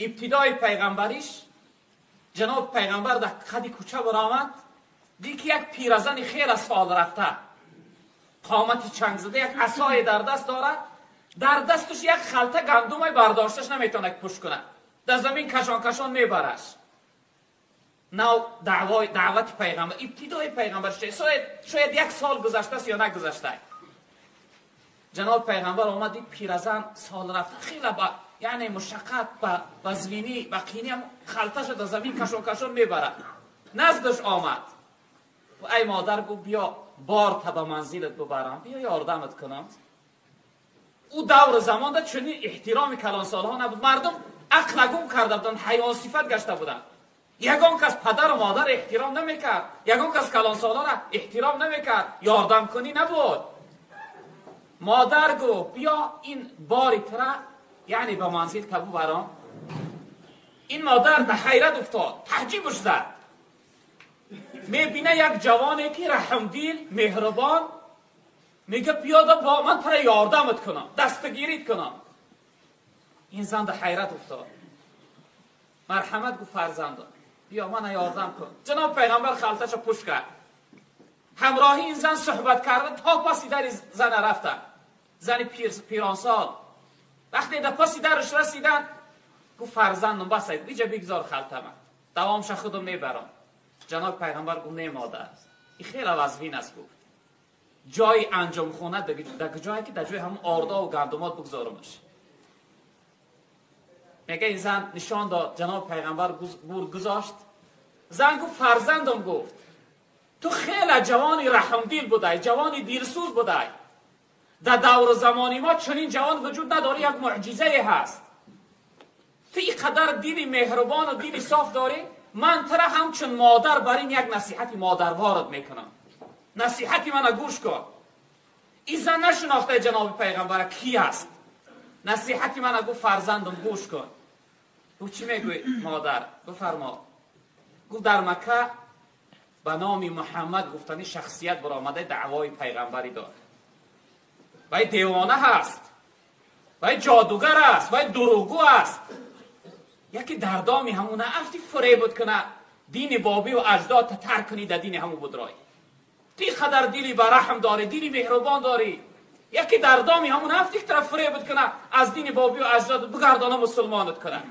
ابتدای پیغمبریش جناب پیغمبر در قد کوچه برآمد، دید که یک پیرزن خیلی سال رفته، قامت چنگ زده، یک عصای در دست دارد، در دستش یک خلطه گندم برداشتش نمیتونه پوش کنه، در زمین کشان کشان میبرش. نو دعوت پیغمبر، ابتدای پیغمبر شاید یک سال گذشته است یا نگذشته. جناب پیغمبر آمد دید پیرزن سال رفته، خیلی یعنی مشقت با زمینی با قینی هم خلطش در زمین کشان کشان میبرد. نزدش آمد و ای مادر گفت بیا بار تا به منزلت ببرم، بیا یاردمت کنم. او دور زمان ده چنین احترام کلان سالها نبود، مردم عقل گم کرده بودن، حیوان صفت گشته بودن. یگان کس پدر و مادر احترام نمیکرد، یگان کس کلان سالها را احترام نمیکرد، یاردم کنی نبود. مادر گفت بیا این باری تره یعنی به منزل کبو برام. این مادر به حیرت افتاد، تعجیبش زد، میبینه یک جوانی که رحمدیل مهربان، میگه بیا با من تره یاردمت کنم، دستگیریت کنم. این زن به حیرت افتاد، مرحمت گفت فرزندان بیا من یاردم کن. جناب پیغمبر خلطش پوش کرد، همراهی این زن صحبت کرده تا پسی در زن رفتن. زن پیرانسال وقتی در پسی درش رسیدن گفت فرزندم بس اینجا بگذار خلطمه، دوامش خودم میبرم. جناب پیغمبر گفت نه مادر، این خیلی وظیفه است. گفت جای انجام خونه در جایی که در جای همون آردا و گندمات بگذارمش. میگه این زن نشان داد، جناب پیغمبر گذاشت. زن گفت فرزندم، گفت تو خیلی جوانی رحمدیل بودی، جوانی دیرسوز بودی. در دور زمانی ما چنین جوان وجود نداره، یک معجزه هست. تو اینقدر دین مهربان و دین صاف داری، من ترا همچون مادر بر این یک نصیحتی مادروارت میکنم، نصیحتی من گوش کن. این زن نشناخته جناب پیغمبر کی است، نصیحتی من گفت فرزندم گوش کن. گفت چی میگوی مادر؟ گفت فرما. گفت در مکه به نام محمد گفتنی شخصیت برآمده دعوای پیغمبری داره، وای دیوانه هست، وای جادوگر است، وای دروغگو است. یکی دردامی همونه افتی فریبت کنه دین بابی و اجداد تا ترک کنی در دین همون بدرای. تی قدر دیلی به رحم داری، دیلی مهربان داری، یکی دردامی همون افتی طرف فریبت کنه از دین بابی و اجداد بگردانه مسلمانت کنه.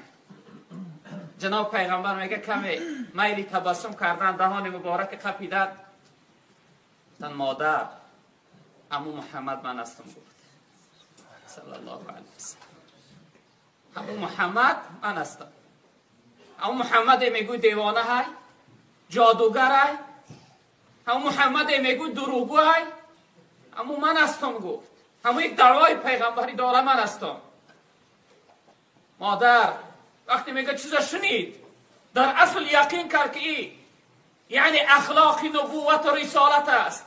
جناب پیغمبر میگه کمی میلی تبسم کردن، دهان مبارک قپیدن. گفتن مادر عمو محمد من هستم. گفت صلی الله علیه وسلم عمو محمد من هستم. عمو محمد میگوی دیوانه های، جادوگر های، عمو محمد میگوی دروغگو های، عمو من هستم. گفت عمو یک دعوای پیغمبری داره، من هستم. مادر وقتی میگه چیزا شنید، در اصل یقین کرد که این یعنی اخلاق نبوت و رسالت است،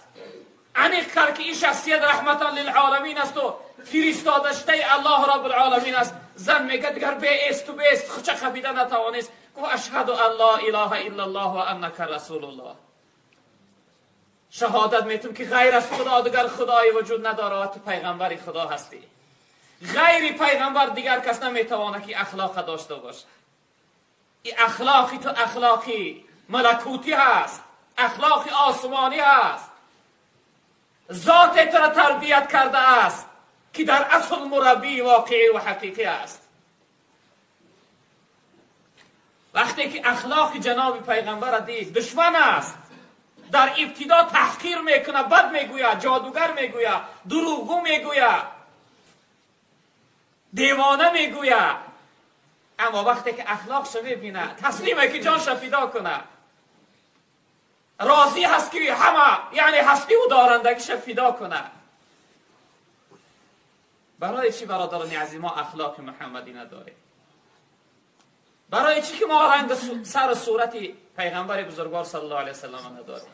عنیق کرد که این شخصیت رحمتا للعالمین است و فرستادشته الله رب العالمین است. زن میگه دیگر بیست و بیست خوچه خبیده نتوانست. گفت اشهد ان لا اله الا الله و انک رسول الله، شهادت میتونم که غیر از خدا دیگر خدای وجود نداره و تو پیغمبری خدا هستی. غیر پیغمبر دیگر کس نمیتوانه که اخلاق داشته باشه. این اخلاقی تو اخلاقی ملکوتی هست، اخلاقی آسمانی هست. ذات تو را تربیت کرده است که در اصل مربی واقعی و حقیقی است. وقتی که اخلاق جناب پیغمبر دید دشمن است، در ابتدا تحقیر میکنه، بد میگوید، جادوگر میگوید، دروغگو میگوید، دیوانه میگوید. اما وقتی که اخلاقش میبینه تسلیمه که جانش فدا کنه، راضی هست که همه یعنی هستی و دارندگیش فدا کنه. برای چی برادران عزیز ما اخلاق محمدی نداریم؟ برای چی که ما رنگ سر صورت پیغمبر بزرگوار صلی الله علیه و سلم نداریم؟